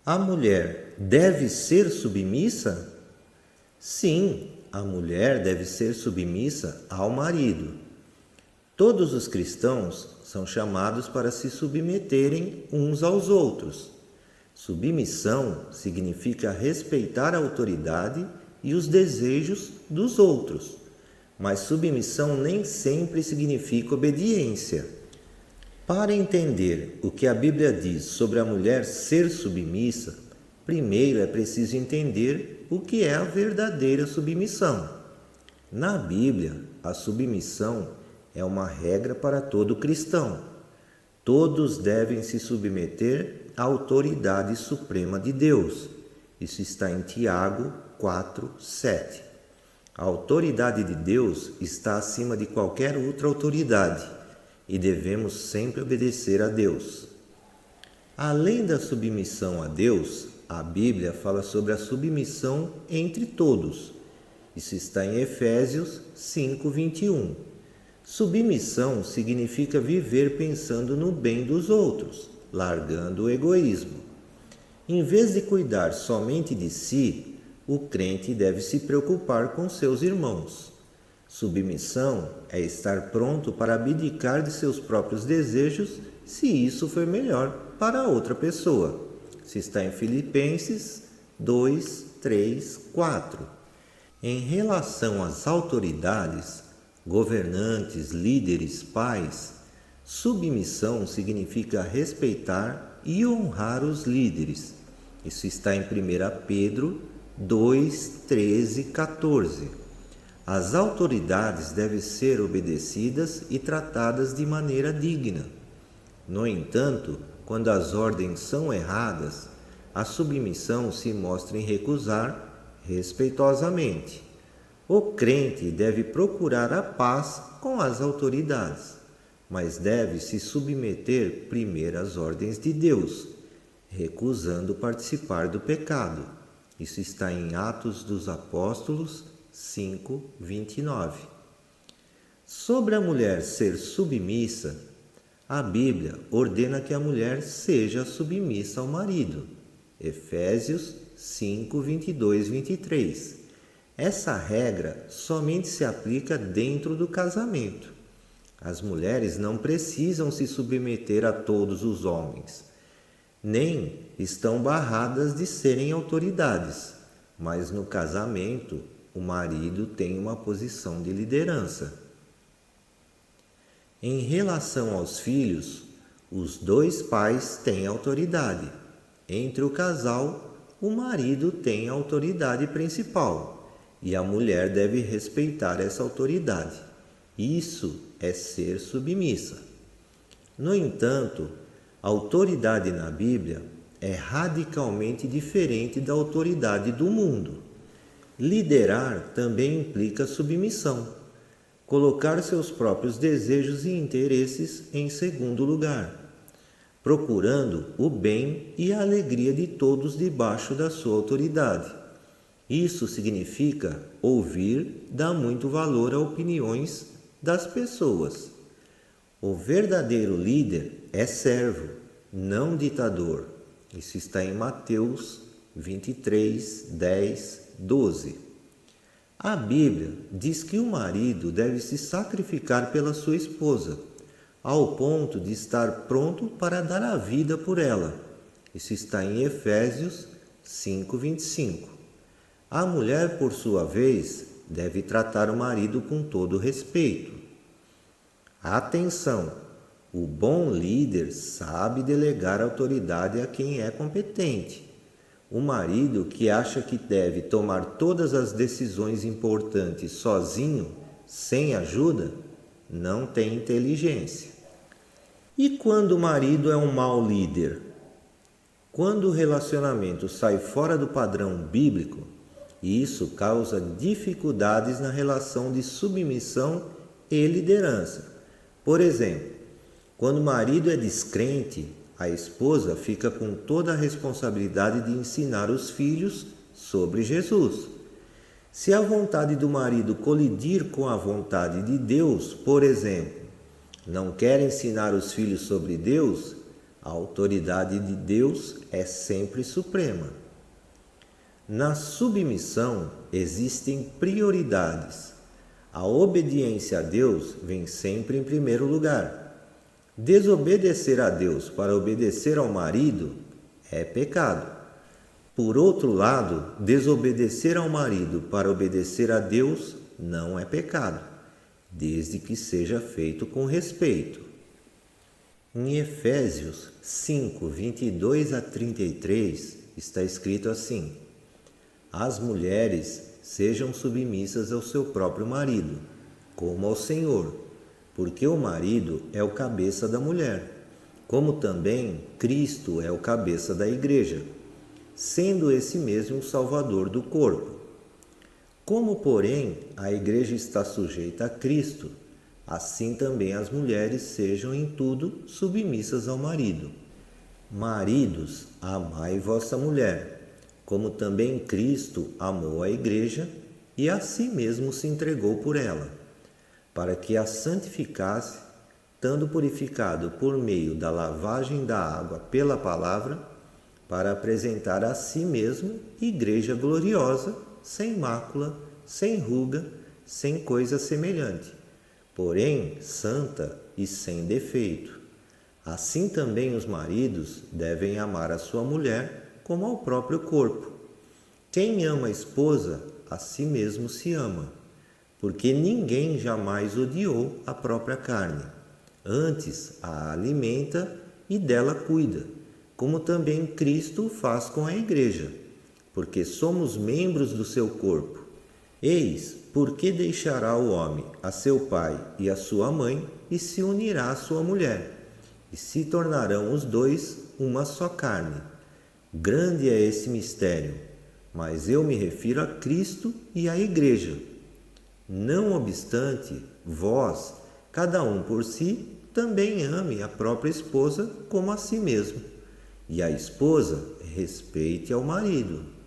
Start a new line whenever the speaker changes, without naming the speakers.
A mulher deve ser submissa? Sim, a mulher deve ser submissa ao marido. Todos os cristãos são chamados para se submeterem uns aos outros. Submissão significa respeitar a autoridade e os desejos dos outros, mas submissão nem sempre significa obediência. Para entender o que a Bíblia diz sobre a mulher ser submissa, primeiro é preciso entender o que é a verdadeira submissão. Na Bíblia, a submissão é uma regra para todo cristão. Todos devem se submeter à autoridade suprema de Deus. Isso está em Tiago 4:7. A autoridade de Deus está acima de qualquer outra autoridade e devemos sempre obedecer a Deus. Além da submissão a Deus, a Bíblia fala sobre a submissão entre todos. Isso está em Efésios 5:21. Submissão significa viver pensando no bem dos outros, largando o egoísmo. Em vez de cuidar somente de si, o crente deve se preocupar com seus irmãos. Submissão é estar pronto para abdicar de seus próprios desejos se isso for melhor para outra pessoa. Isso está em Filipenses 2:3-4. Em relação às autoridades, governantes, líderes, pais, submissão significa respeitar e honrar os líderes. Isso está em 1 Pedro 2:13-14. As autoridades devem ser obedecidas e tratadas de maneira digna. No entanto, quando as ordens são erradas, a submissão se mostra em recusar respeitosamente. O crente deve procurar a paz com as autoridades, mas deve se submeter primeiro às ordens de Deus, recusando participar do pecado. Isso está em Atos dos Apóstolos 5:29. Sobre a mulher ser submissa, a Bíblia ordena que a mulher seja submissa ao marido. Efésios 5:22-23. Essa regra somente se aplica dentro do casamento. As mulheres não precisam se submeter a todos os homens, nem estão barradas de serem autoridades, mas no casamento o marido tem uma posição de liderança. Em relação aos filhos, os dois pais têm autoridade. Entre o casal, o marido tem a autoridade principal e a mulher deve respeitar essa autoridade. Isso é ser submissa. No entanto, a autoridade na Bíblia é radicalmente diferente da autoridade do mundo. Liderar também implica submissão, colocar seus próprios desejos e interesses em segundo lugar, procurando o bem e a alegria de todos debaixo da sua autoridade. Isso significa ouvir, dar muito valor a opiniões das pessoas. O verdadeiro líder é servo, não ditador. Isso está em Mateus 23:10-12. A Bíblia diz que o marido deve se sacrificar pela sua esposa, ao ponto de estar pronto para dar a vida por ela. Isso está em Efésios 5:25. A mulher, por sua vez, deve tratar o marido com todo respeito. Atenção! O bom líder sabe delegar autoridade a quem é competente. O marido que acha que deve tomar todas as decisões importantes sozinho, sem ajuda, não tem inteligência. E quando o marido é um mau líder? Quando o relacionamento sai fora do padrão bíblico, isso causa dificuldades na relação de submissão e liderança. Por exemplo, quando o marido é descrente, a esposa fica com toda a responsabilidade de ensinar os filhos sobre Jesus. Se a vontade do marido colidir com a vontade de Deus, por exemplo, não quer ensinar os filhos sobre Deus, A autoridade de Deus é sempre suprema. Na submissão existem prioridades. A obediência a Deus vem sempre em primeiro lugar. Desobedecer a Deus para obedecer ao marido é pecado. Por outro lado, desobedecer ao marido para obedecer a Deus não é pecado, desde que seja feito com respeito. Em Efésios 5, 22 a 33, está escrito assim: As mulheres sejam submissas ao seu próprio marido, como ao Senhor, porque o marido é o cabeça da mulher, como também Cristo é o cabeça da igreja, sendo esse mesmo o Salvador do corpo. Como, porém, a igreja está sujeita a Cristo, assim também as mulheres sejam em tudo submissas ao marido. Maridos, amai vossa mulher, como também Cristo amou a igreja e a si mesmo se entregou por ela, para que a santificasse, estando purificado por meio da lavagem da água pela palavra, para apresentar a si mesmo igreja gloriosa, sem mácula, sem ruga, sem coisa semelhante, porém santa e sem defeito. Assim também os maridos devem amar a sua mulher como ao próprio corpo. Quem ama a esposa, a si mesmo se ama, porque ninguém jamais odiou a própria carne. Antes a alimenta e dela cuida, como também Cristo o faz com a igreja, porque somos membros do seu corpo. Eis, porque deixará o homem a seu pai e a sua mãe, e se unirá à sua mulher, e se tornarão os dois uma só carne. Grande é esse mistério, mas eu me refiro a Cristo e à igreja. Não obstante, vós, cada um por si, também ame a própria esposa como a si mesmo, e a esposa respeite ao marido.